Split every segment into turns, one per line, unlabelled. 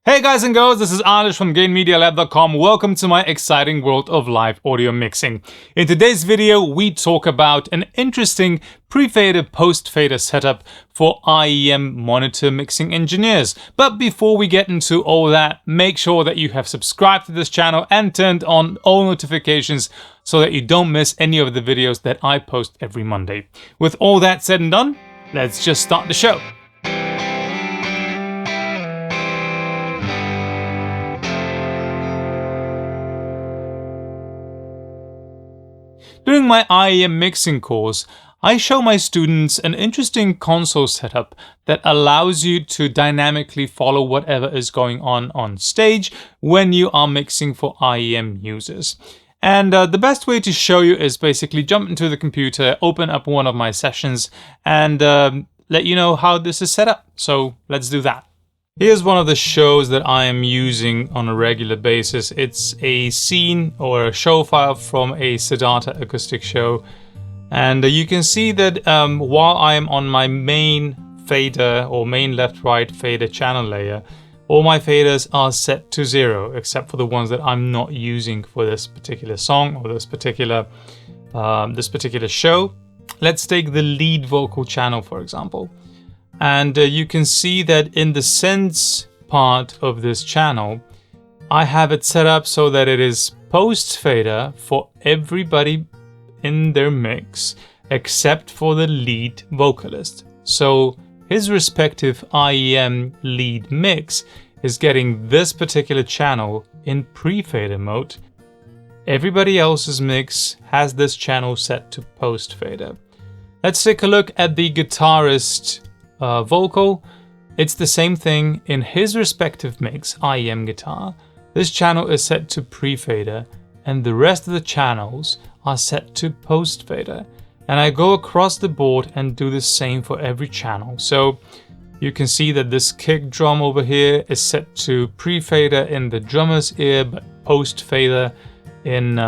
Hey guys and girls, this is Alish from gainmedialab.com. Welcome to my exciting world of live audio mixing. In today's video, we talk about an interesting pre-fader, post-fader setup for IEM monitor mixing engineers. But before we get into all that, make sure that you have subscribed to this channel and turned on all notifications so that you don't miss any of the videos that I post every Monday. With all that said and done, let's just start the show. During my IEM mixing course, I show my students an interesting console setup that allows you to dynamically follow whatever is going on stage when you are mixing for IEM users. And the best way to show you is basically jump into the computer, open up one of my sessions, and let you know how this is set up. So let's do that. Here's one of the shows that I am using on a regular basis. It's a scene or a show file from a Siddhartha acoustic show. And you can see that while I am on my main fader or main left-right fader channel layer, all my faders are set to 0, except for the ones that I'm not using for this particular song or this particular show. Let's take the lead vocal channel, for example. And you can see that in the sends part of this channel, I have it set up so that it is post fader for everybody in their mix, except for the lead vocalist. So his respective IEM lead mix is getting this particular channel in pre-fader mode. Everybody else's mix has this channel set to post fader. Let's take a look at the guitarist vocal. It's the same thing in his respective mix, IEM guitar. This channel is set to pre-fader and the rest of the channels are set to post-fader. And I go across the board and do the same for every channel. So you can see that this kick drum over here is set to pre-fader in the drummer's ear, but post-fader in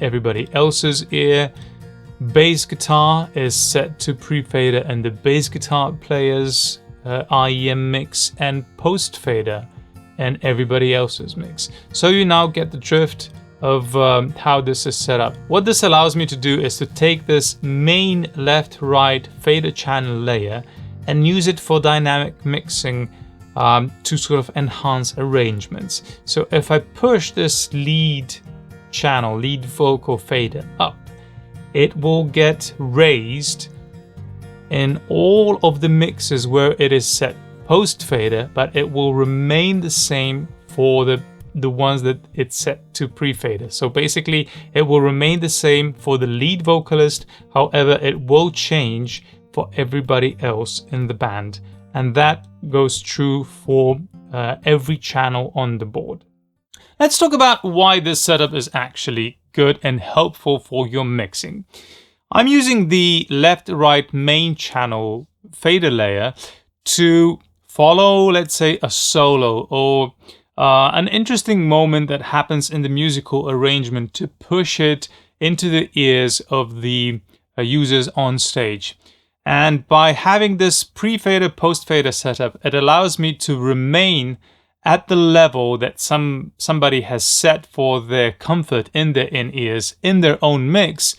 everybody else's ear. Bass guitar is set to pre-fader and the bass guitar player's IEM mix, and post-fader and everybody else's mix. So you now get the drift of how this is set up. What this allows me to do is to take this main left-right fader channel layer and use it for dynamic mixing to sort of enhance arrangements. So if I push this lead channel, lead vocal fader up, it will get raised in all of the mixes where it is set post fader, but it will remain the same for the ones that it's set to pre-fader. So basically it will remain the same for the lead vocalist, however it will change for everybody else in the band. And that goes true for every channel on the board. Let's talk about why this setup is actually good and helpful for your mixing. I'm using the left-right main channel fader layer to follow, let's say, a solo or an interesting moment that happens in the musical arrangement to push it into the ears of the users on stage. And by having this pre-fader, post-fader setup, it allows me to remain at the level that somebody has set for their comfort in their in-ears, in their own mix,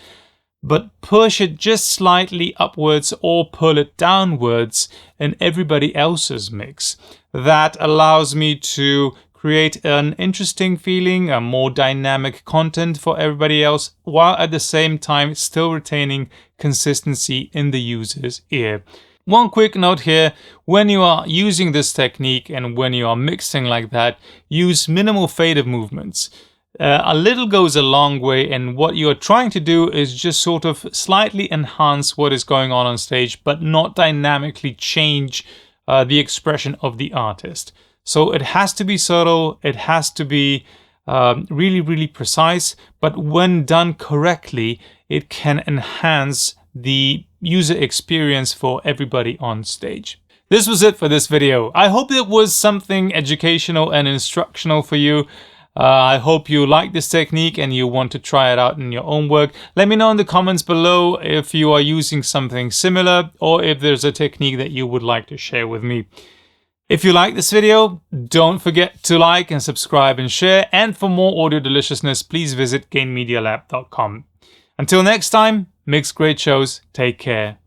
but push it just slightly upwards or pull it downwards in everybody else's mix. That allows me to create an interesting feeling, a more dynamic content for everybody else, while at the same time still retaining consistency in the user's ear. One quick note here, when you are using this technique and when you are mixing like that, use minimal fader movements. A little goes a long way, and what you are trying to do is just sort of slightly enhance what is going on stage, but not dynamically change the expression of the artist. So it has to be subtle, it has to be really precise, but when done correctly, it can enhance the user experience for everybody on stage. This was it for this video. I hope it was something educational and instructional for you. I hope you like this technique and you want to try it out in your own work. Let me know in the comments below if you are using something similar or if there's a technique that you would like to share with me. If you like this video, don't forget to like and subscribe and share. And for more audio deliciousness, please visit gainmedialab.com. Until next time, mix great shows. Take care.